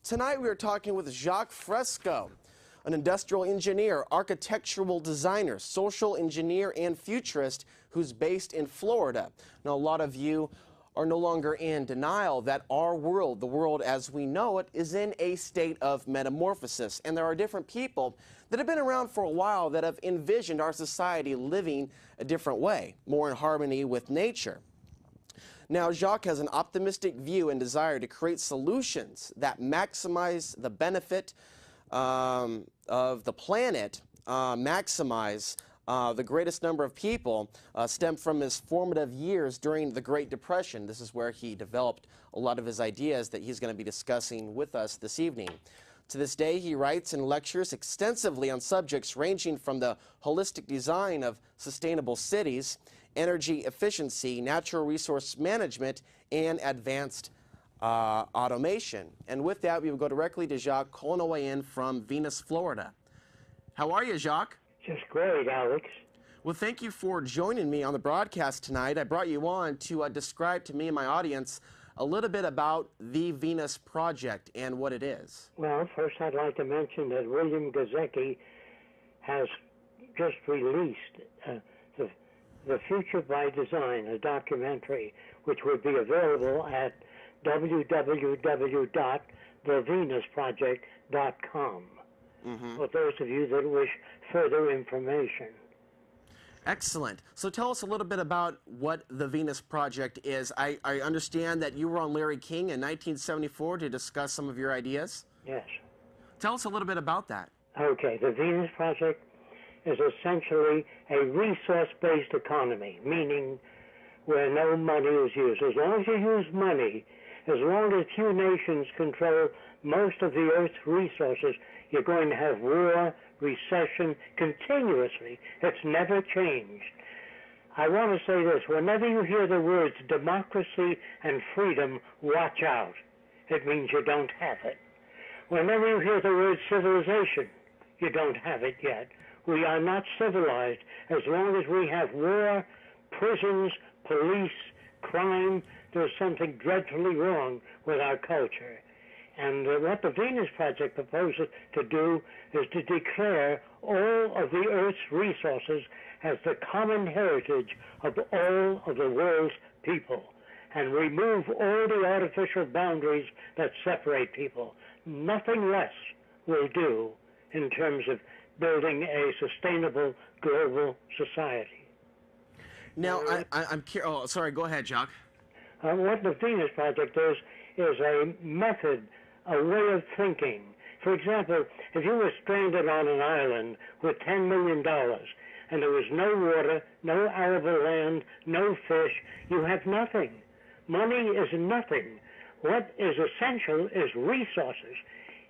Tonight we are talking with Jacque Fresco, an industrial engineer, architectural designer, social engineer, and futurist who's based in Florida. Now, a lot of you are no longer in denial that our world, the world as we know it, is in a state of metamorphosis. And there are different people that have been around for a while that have envisioned our society living a different way, more in harmony with nature. Now, Jacque has an optimistic view and desire to create solutions that maximize the benefit of the planet, maximize the greatest number of people, stem from his formative years during the Great Depression. This is where he developed a lot of his ideas that he's going to be discussing with us this evening. To this day, he writes and lectures extensively on subjects ranging from the holistic design of sustainable cities, energy efficiency, natural resource management, and advanced automation. And with that, we will go directly to Jacque, calling away in from Venus, Florida. How are you, Jacque? Just great, Alex. Well, thank you for joining me on the broadcast tonight. I brought you on to describe to me and my audience a little bit about the Venus Project and what it is. Well, first I'd like to mention that William Jacque has just released the Future by Design, a documentary, which will be available at www.thevenusproject.com for those of you that wish further information. Excellent. So tell us a little bit about what the Venus Project is. I understand that you were on Larry King in 1974 to discuss some of your ideas. Yes. Tell us a little bit about that. Okay, the Venus Project is essentially a resource-based economy, meaning where no money is used. As long as you use money, as long as few nations control most of the Earth's resources, you're going to have war, recession, continuously. It's never changed. I want to say this. Whenever you hear the words democracy and freedom, watch out. It means you don't have it. Whenever you hear the word civilization, you don't have it yet. We are not civilized as long as we have war, prisons, police, crime. There's something dreadfully wrong with our culture. And what the Venus Project proposes to do is to declare all of the Earth's resources as the common heritage of all of the world's people and remove all the artificial boundaries that separate people. Nothing less will do in terms of building a sustainable global society. Now, I'm curious. Oh, sorry. Go ahead, Jacque. What the Venus Project is a method, a way of thinking. For example, if you were stranded on an island with $10 million and there was no water, no arable land, no fish, you have nothing. Money is nothing. What is essential is resources.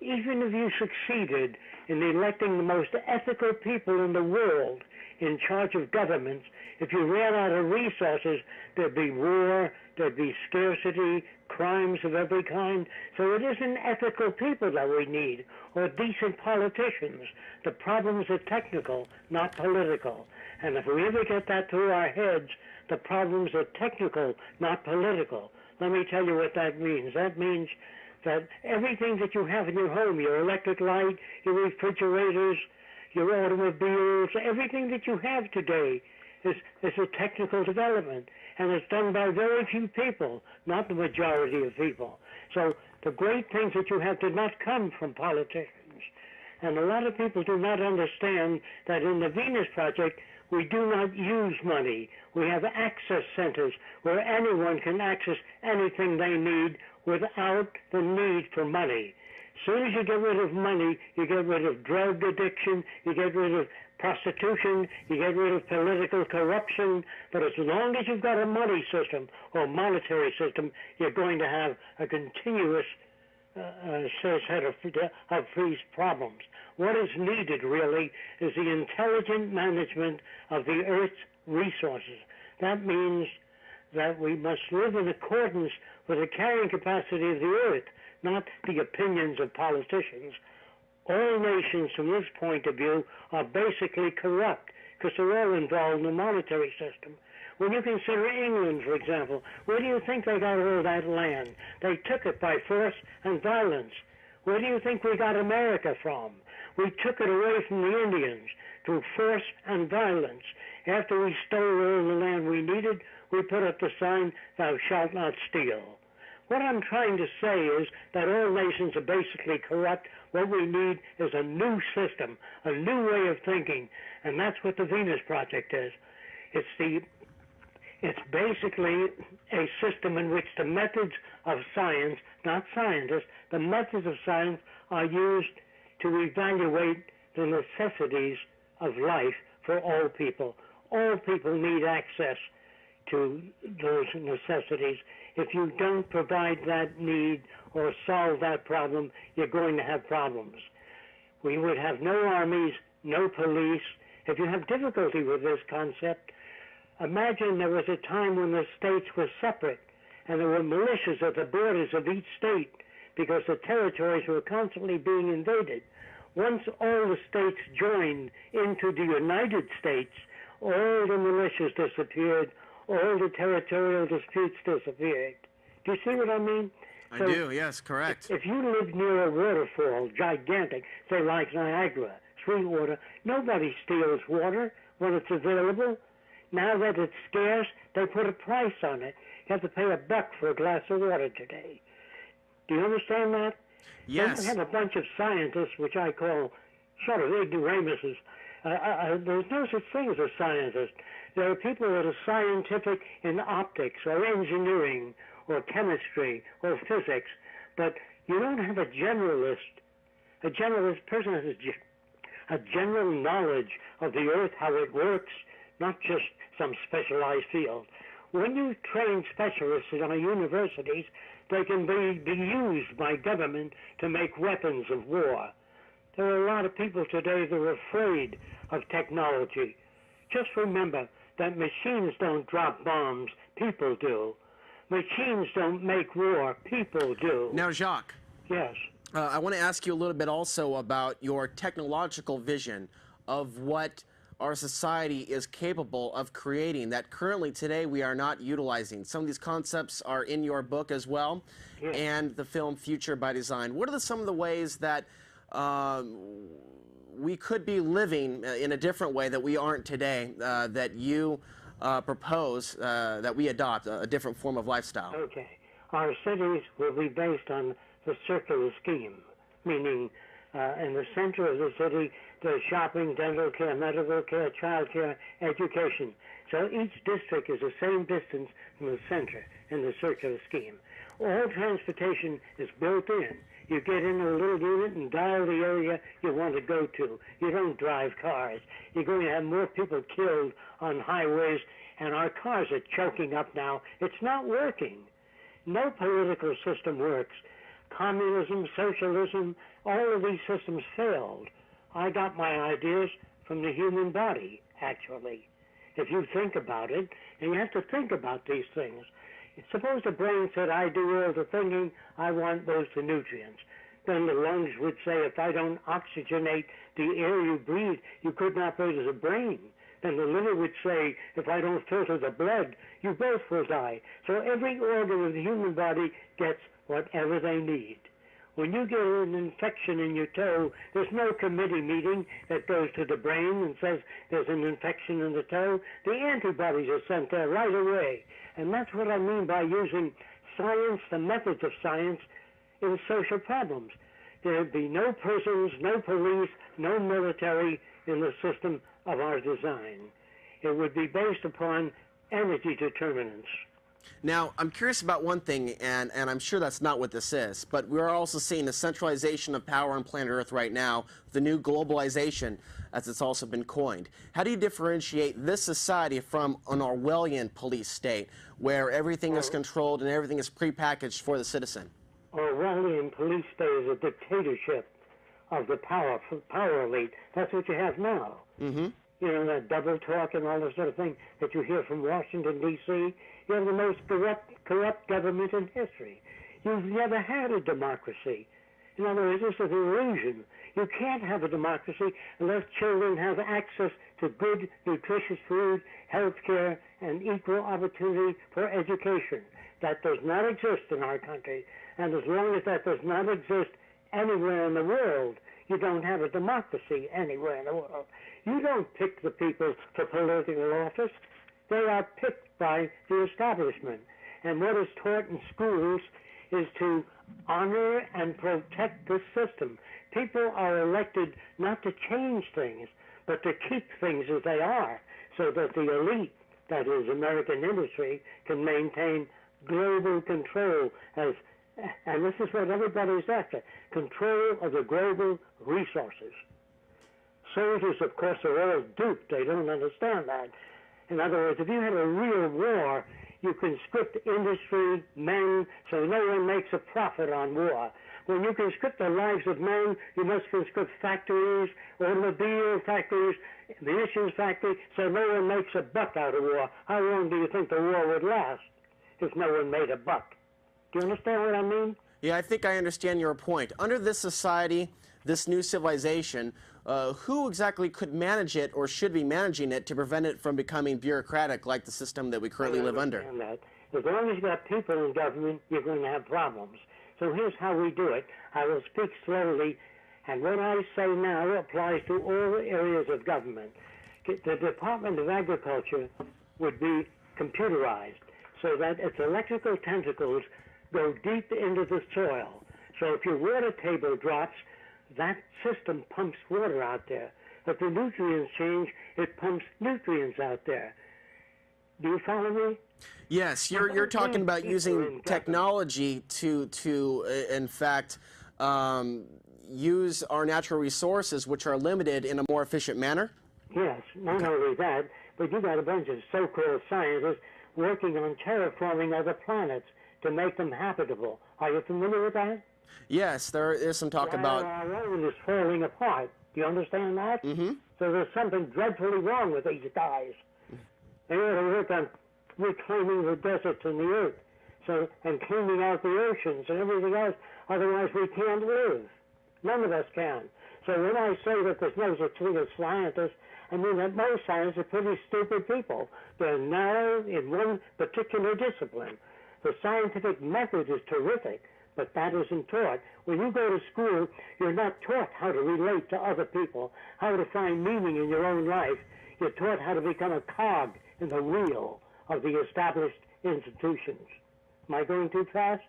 Even if you succeeded in electing the most ethical people in the world in charge of governments, if you ran out of resources, there'd be war, there'd be scarcity, crimes of every kind. So it isn't ethical people that we need, or decent politicians. The problems are technical, not political. And if we ever get that through our heads, the problems are technical, not political. Let me tell you what that means. That means that everything that you have in your home, your electric light, your refrigerators, your automobiles, everything that you have today is a technical development. And it's done by very few people, not the majority of people. So the great things that you have did not come from politicians. And a lot of people do not understand that in the Venus Project, we do not use money. We have access centers where anyone can access anything they need without the need for money. As soon as you get rid of money, you get rid of drug addiction, you get rid of prostitution, you get rid of political corruption. But as long as you've got a money system or monetary system, you're going to have a continuous set of these problems. What is needed, really, is the intelligent management of the Earth's resources. That means that we must live in accordance with the carrying capacity of the Earth, not the opinions of politicians. All nations, from this point of view, are basically corrupt because they're all involved in the monetary system. When you consider England, for example, where do you think they got all that land? They took it by force and violence. Where do you think we got America from? We took it away from the Indians through force and violence. After we stole all the land we needed, we put up the sign, "Thou shalt not steal." What I'm trying to say is that all nations are basically corrupt. What we need is a new system, a new way of thinking, and that's what the Venus Project is. It's basically a system in which the methods of science, not scientists, the methods of science are used to evaluate the necessities of life for all people. All people need access to those necessities. If you don't provide that need or solve that problem, you're going to have problems. We would have no armies, no police. If you have difficulty with this concept, imagine there was a time when the states were separate and there were militias at the borders of each state because the territories were constantly being invaded. Once all the states joined into the United States, all the militias disappeared, all the territorial disputes disappeared. Do you see what I mean? I do, yes, correct. If you live near a waterfall, gigantic, say like Niagara, Sweetwater, nobody steals water when it's available. Now that it's scarce, they put a price on it. You have to pay $1 for a glass of water today. Do you understand that? Yes. They have a bunch of scientists, which I call sort of ignoramuses. There's no such thing as a scientist. There are people that are scientific in optics or engineering or chemistry or physics, but you don't have a generalist. A generalist person has a general knowledge of the earth, how it works, not just some specialized field. When you train specialists in our universities, they can be used by government to make weapons of war. There are a lot of people today that are afraid of technology. Just remember that machines don't drop bombs, people do. Machines don't make war, people do. Now, Jacque. Yes. I want to ask you a little bit also about your technological vision of what our society is capable of creating that currently today we are not utilizing. Some of these concepts are in your book as well, yes, and the film Future by Design. What are some of the ways that we could be living in a different way that we aren't today, that you propose that we adopt a different form of lifestyle? Okay. Our cities will be based on the circular scheme, meaning in the center of the city, there's shopping, dental care, medical care, child care, education. So each district is the same distance from the center in the circular scheme. All transportation is built in. You get in a little unit and dial the area you want to go to. You don't drive cars. You're going to have more people killed on highways, and our cars are choking up now. It's not working. No political system works. Communism, socialism, all of these systems failed. I got my ideas from the human body, actually. If you think about it, and you have to think about these things. Suppose the brain said, I do all the thinking, I want those the nutrients. Then the lungs would say, if I don't oxygenate the air you breathe, you could not breathe as a brain. Then the liver would say, if I don't filter the blood, you both will die. So every organ of the human body gets whatever they need. When you get an infection in your toe, there's no committee meeting that goes to the brain and says there's an infection in the toe. The antibodies are sent there right away. And that's what I mean by using science, the methods of science, in social problems. There'd be no prisons, no police, no military in the system of our design. It would be based upon energy determinants. Now, I'm curious about one thing, and I'm sure that's not what this is, but we're also seeing the centralization of power on planet Earth right now, the new globalization, as it's also been coined. How do you differentiate this society from an Orwellian police state, where everything is controlled and everything is prepackaged for the citizen? Orwellian police state is a dictatorship of the power elite. That's what you have now. Mm-hmm. You know, that double talk and all this sort of thing that you hear from Washington, D.C., you have the most corrupt government in history. You've never had a democracy. In other words, it's an illusion. You can't have a democracy unless children have access to good, nutritious food, health care, and equal opportunity for education. That does not exist in our country. And as long as that does not exist anywhere in the world. You don't have a democracy anywhere in the world. You don't pick the people for political office. They are picked by the establishment. And what is taught in schools is to honor and protect the system. People are elected not to change things, but to keep things as they are, so that the elite, that is American industry, can maintain global control and this is what everybody's after, control of the global resources. Soldiers, of course, are all duped. They don't understand that. In other words, if you had a real war, you conscript industry, men, so no one makes a profit on war. When you conscript the lives of men, you must conscript factories, automobile factories, munitions factories, so no one makes a buck out of war. How long do you think the war would last if no one made a buck? Do you understand what I mean? Yeah, I think I understand your point. Under this society, this new civilization, who exactly could manage it or should be managing it to prevent it from becoming bureaucratic like the system that we currently live under? That. As long as you've got people in government, you're going to have problems. So here's how we do it. I will speak slowly, and what I say now applies to all areas of government. The Department of Agriculture would be computerized so that its electrical tentacles go deep into the soil. So if your water table drops, that system pumps water out there. If the nutrients change, it pumps nutrients out there. Do you follow me? Yes, you're talking about using technology to in fact, use our natural resources, which are limited, in a more efficient manner? Yes, not only that, but you got a bunch of so-called scientists working on terraforming other planets to make them habitable. Are you familiar with that? Yes, there is some talk about... Our own is falling apart. Do you understand that? Mm-hmm. So there's something dreadfully wrong with these guys. They ought to work on reclaiming the deserts and the earth, and cleaning out the oceans and everything else. Otherwise, we can't live. None of us can. So when I say that there's no such thing as scientists, I mean that most scientists are pretty stupid people. They're narrow in one particular discipline. The scientific method is terrific, but that isn't taught. When you go to school, you're not taught how to relate to other people, how to find meaning in your own life. You're taught how to become a cog in the wheel of the established institutions. Am I going too fast?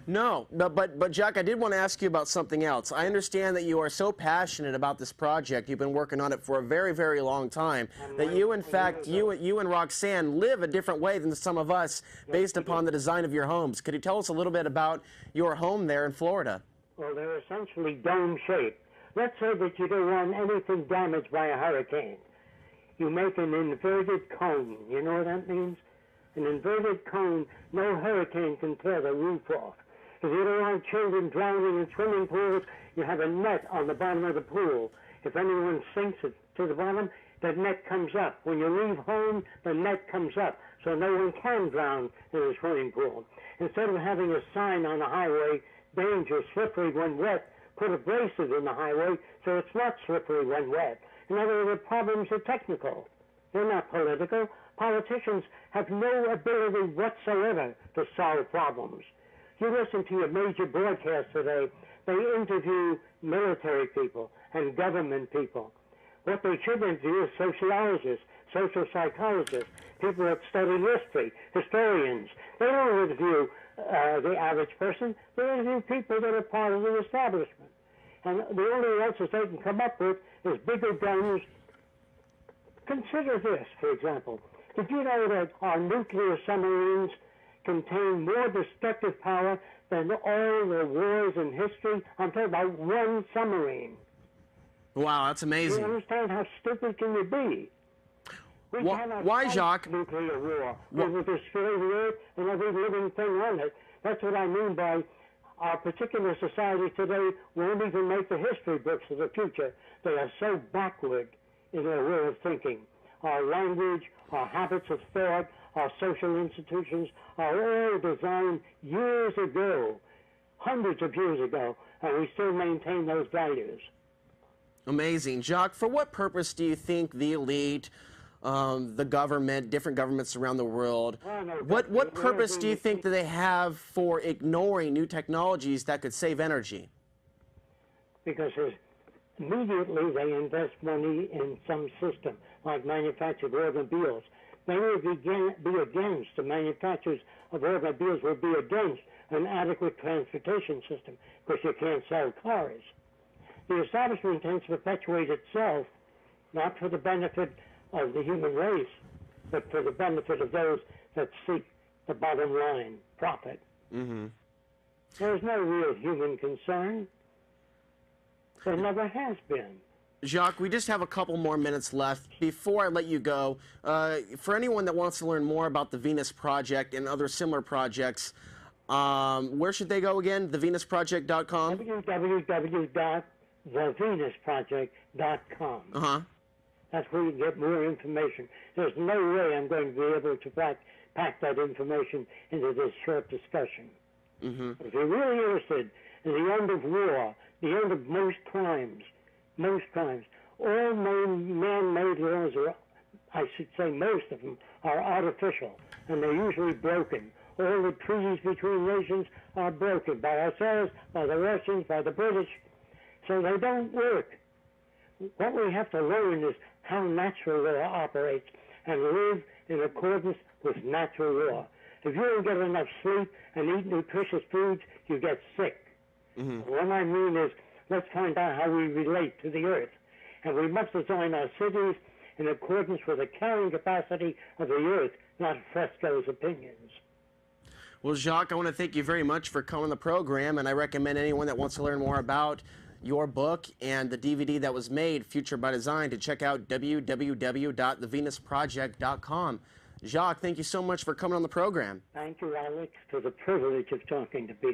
No, but Jacque, I did want to ask you about something else. I understand that you are so passionate about this project. You've been working on it for a very, very long time. That you, in fact, you and Roxanne live a different way than some of us based upon the design of your homes. Could you tell us a little bit about your home there in Florida? Well, they're essentially dome-shaped. Let's say that you don't want anything damaged by a hurricane. You make an inverted cone. You know what that means? An inverted cone, no hurricane can tear the roof off. If you don't want children drowning in swimming pools, you have a net on the bottom of the pool. If anyone sinks it to the bottom, the net comes up. When you leave home, the net comes up, so no one can drown in a swimming pool. Instead of having a sign on the highway, danger, slippery when wet, put abrasive in the highway so it's not slippery when wet. In other words, the problems are technical. They're not political. Politicians have no ability whatsoever to solve problems. You listen to your major broadcasts today, they interview military people and government people. What they should interview is sociologists, social psychologists, people that study history, historians. They don't interview the average person. They interview people that are part of the establishment. And the only answers they can come up with is bigger guns. Consider this, for example. Did you know that our nuclear submarines contain more destructive power than all the wars in history? I'm talking about one submarine. Wow, that's amazing. You understand how stupid can you be? We cannot why, fight Jacque? Nuclear war. We will destroy the earth and every living thing on it. That's what I mean by our particular society today won't even make the history books of the future. They are so backward in their way of thinking. Our language, our habits of thought, our social institutions are all designed years ago, hundreds of years ago, and we still maintain those values. Amazing. Jacque, for what purpose do you think the elite, the government, different governments around the world, what purpose do you think that they have for ignoring new technologies that could save energy? because immediately they invest money in some system, like manufactured automobiles. They will be against, the manufacturers of automobiles will be against an adequate transportation system, because you can't sell cars. The establishment tends to perpetuate itself, not for the benefit of the human race, but for the benefit of those that seek the bottom line, profit. Mm-hmm. There's no real human concern. There never has been. Jacque, we just have a couple more minutes left. Before I let you go, for anyone that wants to learn more about the Venus Project and other similar projects, where should they go again? TheVenusProject.com? www.thevenusproject.com. Uh-huh. That's where you get more information. There's no way I'm going to be able to pack that information into this short discussion. Mm-hmm. If you're really interested in the end of war, the end of most crimes, all man-made laws, or I should say most of them, are artificial, and they're usually broken. All the treaties between nations are broken by ourselves, by the Russians, by the British, so they don't work. What we have to learn is how natural law operates and live in accordance with natural law. If you don't get enough sleep and eat nutritious foods, you get sick. Mm-hmm. What I mean is, let's find out how we relate to the earth. And we must design our cities in accordance with the carrying capacity of the earth, not Fresco's opinions. Well, Jacque, I want to thank you very much for coming on the program, and I recommend anyone that wants to learn more about your book and the DVD that was made, Future by Design, to check out www.thevenusproject.com. Jacque, thank you so much for coming on the program. Thank you, Alex, for the privilege of talking to people.